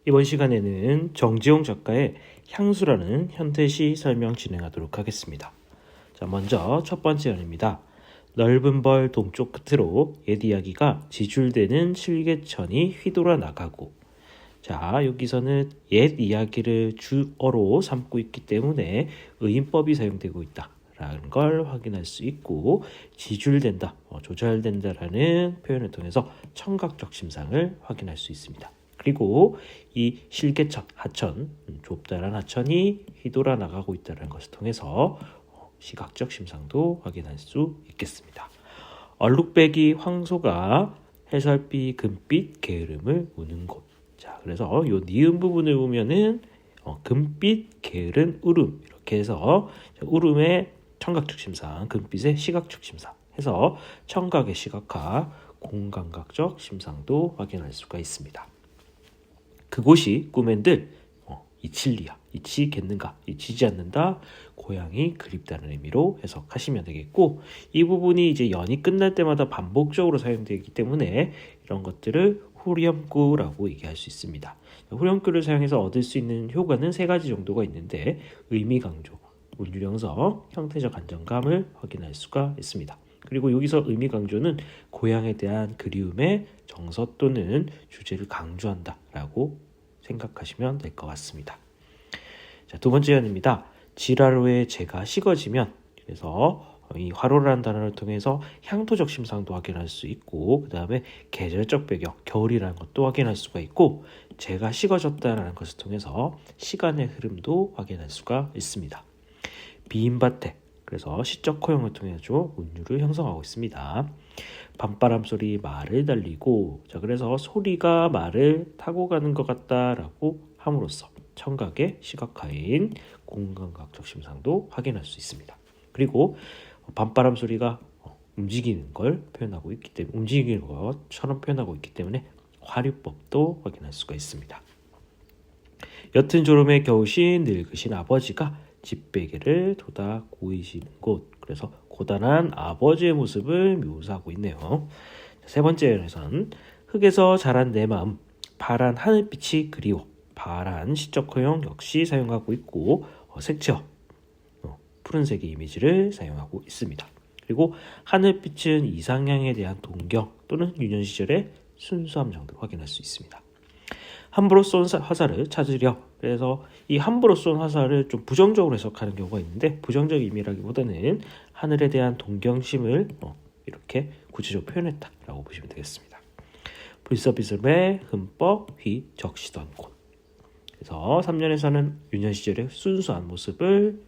이번 시간에는 정지용 작가의 향수라는 현대시 설명 진행하도록 하겠습니다. 자, 먼저 첫 번째 연입니다. 넓은 벌 동쪽 끝으로 옛 이야기가 지줄되는 실개천이 휘돌아 나가고, 자, 여기서는 옛 이야기를 주어로 삼고 있기 때문에 의인법이 사용되고 있다라는 걸 확인할 수 있고, 지줄된다, 조절된다라는 표현을 통해서 청각적 심상을 확인할 수 있습니다. 그리고 이 실개천, 하천, 좁다란 하천이 휘돌아 나가고 있다는 것을 통해서 시각적 심상도 확인할 수 있겠습니다. 얼룩배기 황소가 해설비 금빛 게으름을 우는 곳. 자, 그래서 요 니은 부분을 보면은 금빛 게으른 울음, 이렇게 해서 울음의 청각적 심상, 금빛의 시각적 심상 해서 청각의 시각화, 공감각적 심상도 확인할 수가 있습니다. 그곳이 꿈엔들 이칠리야, 이치겠는가, 이치지 않는다, 고향이 그립다는 의미로 해석하시면 되겠고, 이 부분이 이제 연이 끝날 때마다 반복적으로 사용되기 때문에 이런 것들을 후렴구라고 얘기할 수 있습니다. 후렴구를 사용해서 얻을 수 있는 효과는 세 가지 정도가 있는데, 의미 강조, 운율형성, 형태적 안정감을 확인할 수가 있습니다. 그리고 여기서 의미 강조는 고향에 대한 그리움의 정서 또는 주제를 강조한다라고 생각하시면 될 것 같습니다. 자, 두 번째 연입니다. 지라로의 재가 식어지면, 그래서 이 화로라는 단어를 통해서 향토적 심상도 확인할 수 있고, 그 다음에 계절적 배경, 겨울이라는 것도 확인할 수가 있고, 재가 식어졌다는 것을 통해서 시간의 흐름도 확인할 수가 있습니다. 비인밭에, 그래서 시적 호형을 통해서 운율을 형성하고 있습니다. 밤바람 소리 말을 달리고, 자, 그래서 소리가 말을 타고 가는 것 같다라고 함으로써 청각의 시각화인 공감각적 심상도 확인할 수 있습니다. 그리고 밤바람 소리가 움직이는 걸 표현하고 있기 때문에, 움직이는 것처럼 표현하고 있기 때문에 화류법도 확인할 수가 있습니다. 옅은 졸음에 겨우신 늙으신 아버지가 집베개를 돋아 고이시는 곳, 그래서 고단한 아버지의 모습을 묘사하고 있네요. 세 번째 연에서는 흙에서 자란 내 마음, 파란 하늘빛이 그리워, 파란 시적 허용 역시 사용하고 있고, 색채, 푸른색의 이미지를 사용하고 있습니다. 그리고 하늘빛은 이상향에 대한 동경 또는 유년 시절의 순수함 정도 확인할 수 있습니다. 함부로 쏜 화살을 찾으려, 그래서 이 함부로 쏜 화살을 좀 부정적으로 해석하는 경우가 있는데, 부정적 의미라기보다는 하늘에 대한 동경심을 이렇게 구체적으로 표현했다라고 보시면 되겠습니다. 불서비스의 흠뻑 휘 적시던 곳. 그래서 3년에서는 유년 시절의 순수한 모습을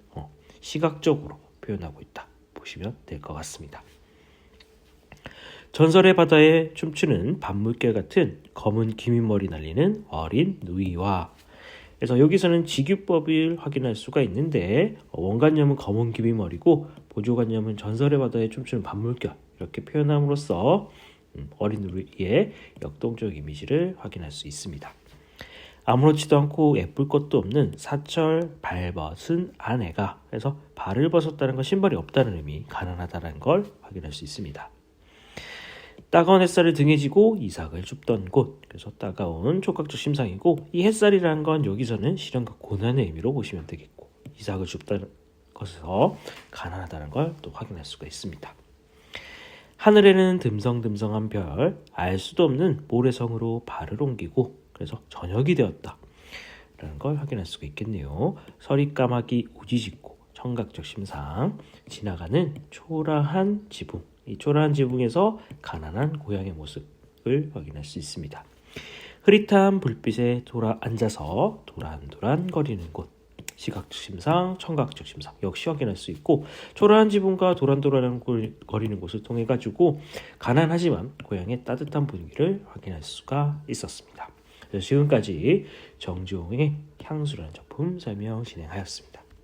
시각적으로 표현하고 있다 보시면 될 것 같습니다. 전설의 바다에 춤추는 밤물개 같은 검은 기민머리 날리는 어린 누이와, 그래서 여기서는 직유법을 확인할 수가 있는데, 원관념은 검은 기민머리고 보조관념은 전설의 바다에 춤추는 밤물개, 이렇게 표현함으로써 어린 누이의 역동적 이미지를 확인할 수 있습니다. 아무렇지도 않고 예쁠 것도 없는 사철 발벗은 아내가, 그래서 발을 벗었다는 건 신발이 없다는 의미, 가난하다는 걸 확인할 수 있습니다. 따가운 햇살을 등에 지고 이삭을 줍던 곳, 그래서 따가운 촉각적 심상이고, 이 햇살이라는 건 여기서는 시련과 고난의 의미로 보시면 되겠고, 이삭을 줍다는 것에서 가난하다는 걸 또 확인할 수가 있습니다. 하늘에는 듬성듬성한 별, 알 수도 없는 모래성으로 발을 옮기고, 그래서 저녁이 되었다 라는 걸 확인할 수가 있겠네요. 서리까마귀 우지짓고, 청각적 심상, 지나가는 초라한 지붕, 이 초라한 지붕에서 가난한 고향의 모습을 확인할 수 있습니다. 흐릿한 불빛에 앉아서 도란도란 거리는 곳, 시각적 심상, 청각적 심상 역시 확인할 수 있고, 초라한 지붕과 도란도란 거리는 곳을 통해 가지고 가난하지만 고향의 따뜻한 분위기를 확인할 수가 있었습니다. 그래서 지금까지 정지용의 향수라는 작품 설명 진행하였습니다.